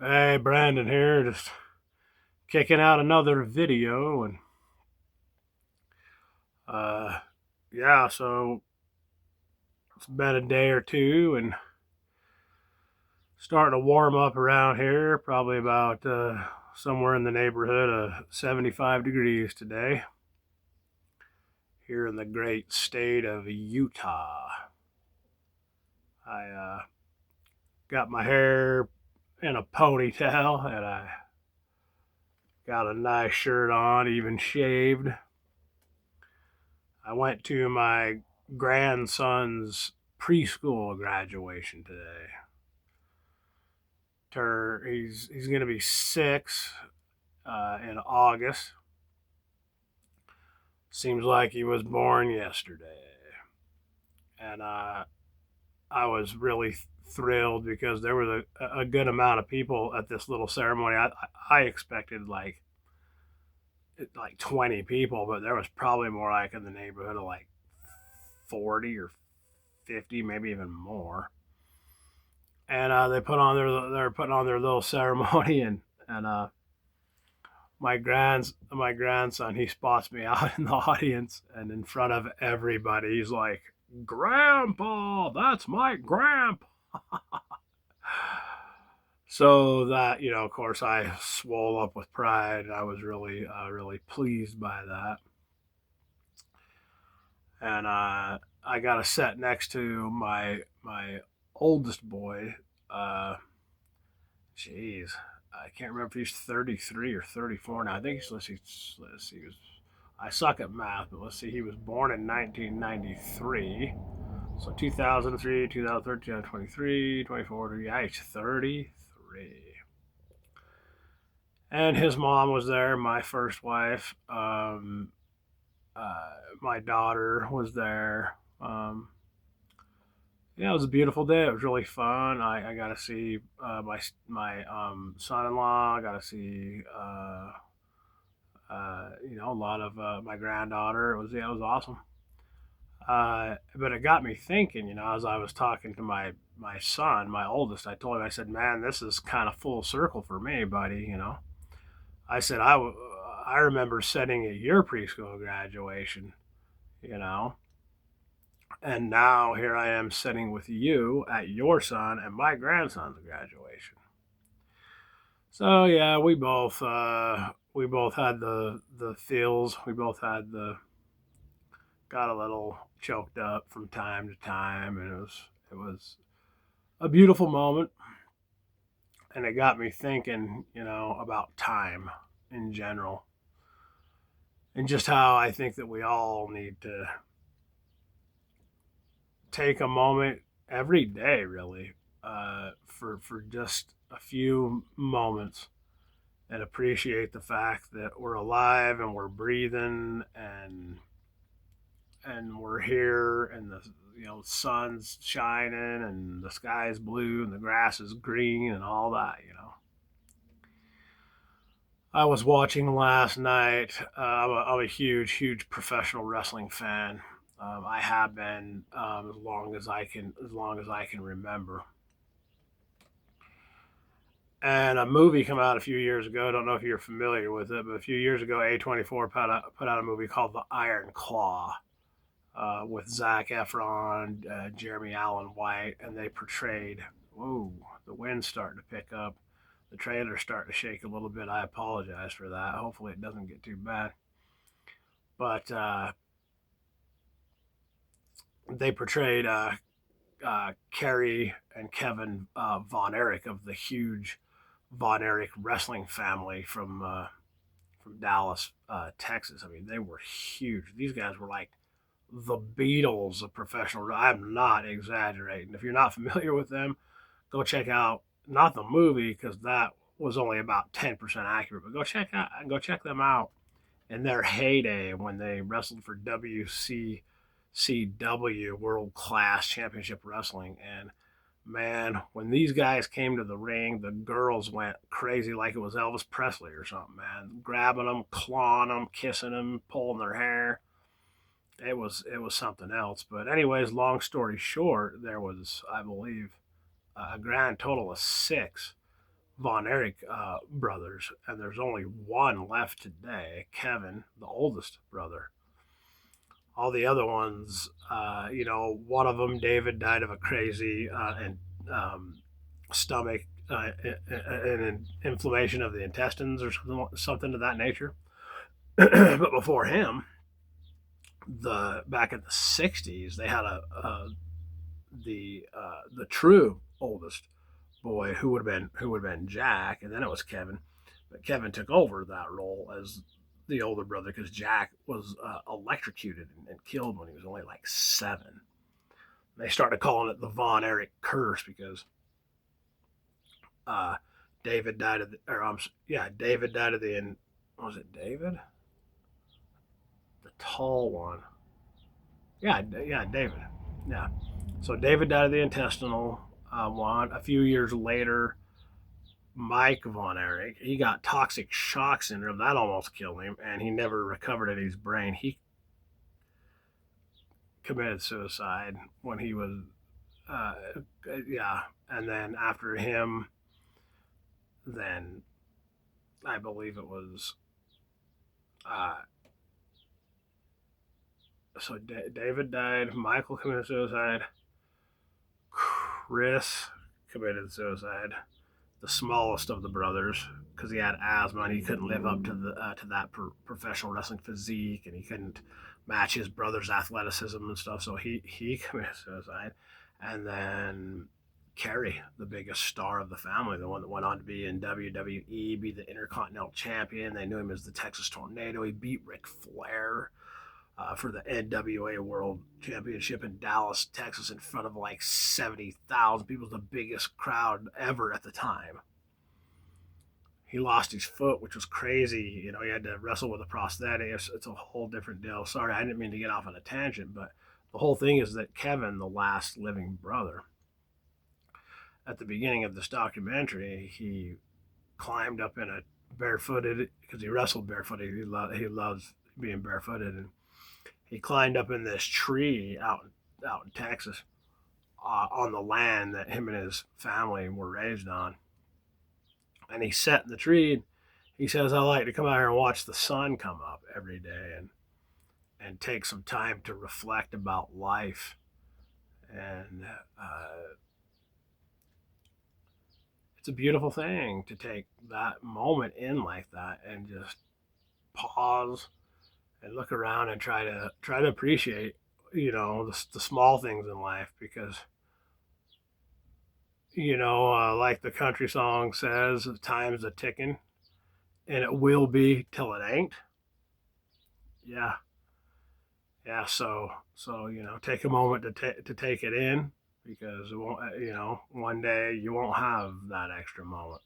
Hey, Brandon here, just kicking out another video, and uh, yeah, so it's been a day or two, and starting to warm up around here. Probably about somewhere in the neighborhood of 75 degrees today, here in the great state of Utah. I got my hair in a ponytail, and I got a nice shirt on, even shaved. I went to my grandson's preschool graduation today. He's gonna be 6 in August. Seems like he was born yesterday, and I was really thrilled because there was a good amount of people at this little ceremony. I expected like 20 people, but there was probably more like in the neighborhood of like 40 or 50, maybe even more. And they're putting on their little ceremony, and my grandson, he spots me out in the audience, and in front of everybody he's like, "Grandpa, that's my grandpa." So that, of course, I swole up with pride. I was really pleased by that. And I got a set next to my oldest boy. uh Jeez, I can't remember if he's 33 or 34 now. I think let's see, I suck at math, but let's see, he was born in 1993. So 2003, 2013, 23, 24, yeah, he's 33. And his mom was there, my first wife. My daughter was there. Yeah, it was a beautiful day. It was really fun. I got to see my son-in-law. I got to see a lot of my granddaughter. It was awesome. But it got me thinking. As I was talking to my son, my oldest, I told him, I said, "Man, this is kind of full circle for me, buddy." I said, I remember sitting at your preschool graduation. You know, and now here I am sitting with you at your son and my grandson's graduation. So yeah, we both had the feels. We both had the got a little choked up from time to time, and it was a beautiful moment, and it got me thinking, about time in general, and just how I think that we all need to take a moment every day, really, for just a few moments, and appreciate the fact that we're alive and we're breathing, and we're here, and the sun's shining, and the sky is blue, and the grass is green, and all that. I was watching last night. I'm a huge professional wrestling fan. I have been, as long as I can remember. And a movie came out a few years ago. I don't know if you're familiar with it, but a few years ago, A24 put out a movie called The Iron Claw, with Zac Efron, Jeremy Allen White, and they portrayed. Whoa, the wind's starting to pick up. The trailer's starting to shake a little bit. I apologize for that. Hopefully, it doesn't get too bad. But they portrayed Kerry and Kevin Von Erich of the huge Von Erich wrestling family from Dallas, Texas. I mean, they were huge. These guys were like the Beatles of professional. I'm not exaggerating. If you're not familiar with them, go check out not the movie, because that was only about 10% accurate, but go check them out in their heyday when they wrestled for WCCW, World Class Championship Wrestling. And man, when these guys came to the ring, the girls went crazy like it was Elvis Presley or something, man. Grabbing them, clawing them, kissing them, pulling their hair. It was something else. But anyways, long story short, there was, I believe, a grand total of 6 Von Erich brothers, and there's only one left today, Kevin, the oldest brother. All the other ones, one of them, David, died of a crazy and stomach and inflammation of the intestines or something of that nature. But before him, the back in the '60s, they had the true oldest boy who would have been Jack, and then it was Kevin. But Kevin took over that role as the older brother because Jack was electrocuted and killed when he was only like 7. They started calling it the Von Erich curse because uh, David died of the, or yeah, David died of the, was it David? The tall one. Yeah, David. Yeah. So David died of the intestinal one. A few years later, Mike Von Erich, he got toxic shock syndrome. That almost killed him, and he never recovered in his brain. He committed suicide when he was, uh, yeah. And then after him, then I believe it was, uh, so David died. Michael committed suicide. Chris committed suicide. The smallest of the brothers, because he had asthma and he couldn't live up to that professional wrestling physique, and he couldn't match his brother's athleticism and stuff. So he committed suicide, and then Kerry, the biggest star of the family, the one that went on to be in WWE, be the Intercontinental Champion. They knew him as the Texas Tornado. He beat Ric Flair for the NWA World Championship in Dallas, Texas, in front of like 70,000 people, the biggest crowd ever at the time. He lost his foot, which was crazy. He had to wrestle with a prosthetic. It's a whole different deal. Sorry, I didn't mean to get off on a tangent, but the whole thing is that Kevin, the last living brother, at the beginning of this documentary, he climbed up in a barefooted, because he wrestled barefooted. He loves being barefooted, and he climbed up in this tree out in Texas on the land that him and his family were raised on. And he sat in the tree. And he says, "I like to come out here and watch the sun come up every day and take some time to reflect about life." And it's a beautiful thing to take that moment in like that and just pause and look around and try to appreciate the small things in life, because like the country song says, time's a ticking and it will be till it ain't. Yeah, yeah. So take a moment to take it in, because it won't, one day you won't have that extra moment.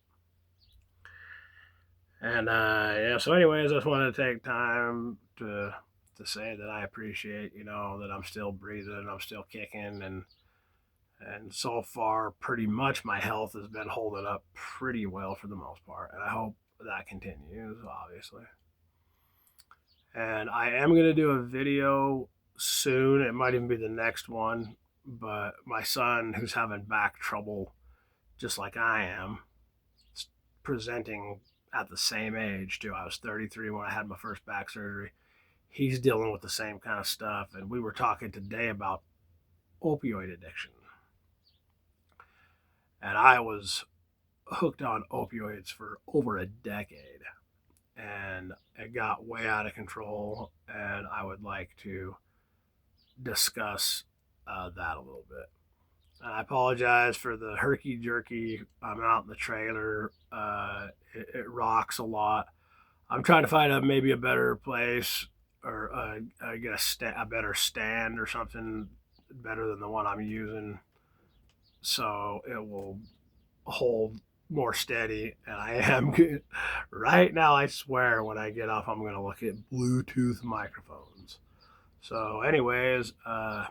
And yeah. So, anyways, I just wanted to take time to say that I appreciate, that I'm still breathing, I'm still kicking, and so far, pretty much my health has been holding up pretty well for the most part, and I hope that continues, obviously. And I am going to do a video soon. It might even be the next one, but my son, who's having back trouble just like I am, presenting at the same age too. I was 33 when I had my first back surgery. He's dealing with the same kind of stuff, and we were talking today about opioid addiction. And I was hooked on opioids for over a decade, and it got way out of control. And I would like to discuss that a little bit. And I apologize for the herky jerky. I'm out in the trailer. It rocks a lot. I'm trying to find maybe a better place, or I guess a better stand or something better than the one I'm using, so it will hold more steady. And I am good. Right now, I swear, when I get off, I'm going to look at Bluetooth microphones. So, anyways, I'm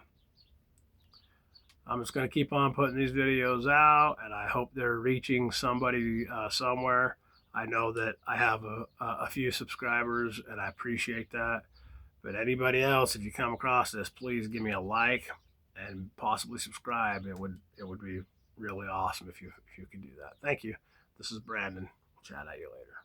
just going to keep on putting these videos out, and I hope they're reaching somebody somewhere. I know that I have a few subscribers, and I appreciate that. But anybody else, if you come across this, please give me a like and possibly subscribe. It would be really awesome if you could do that. Thank you. This is Brandon. Chat at you later.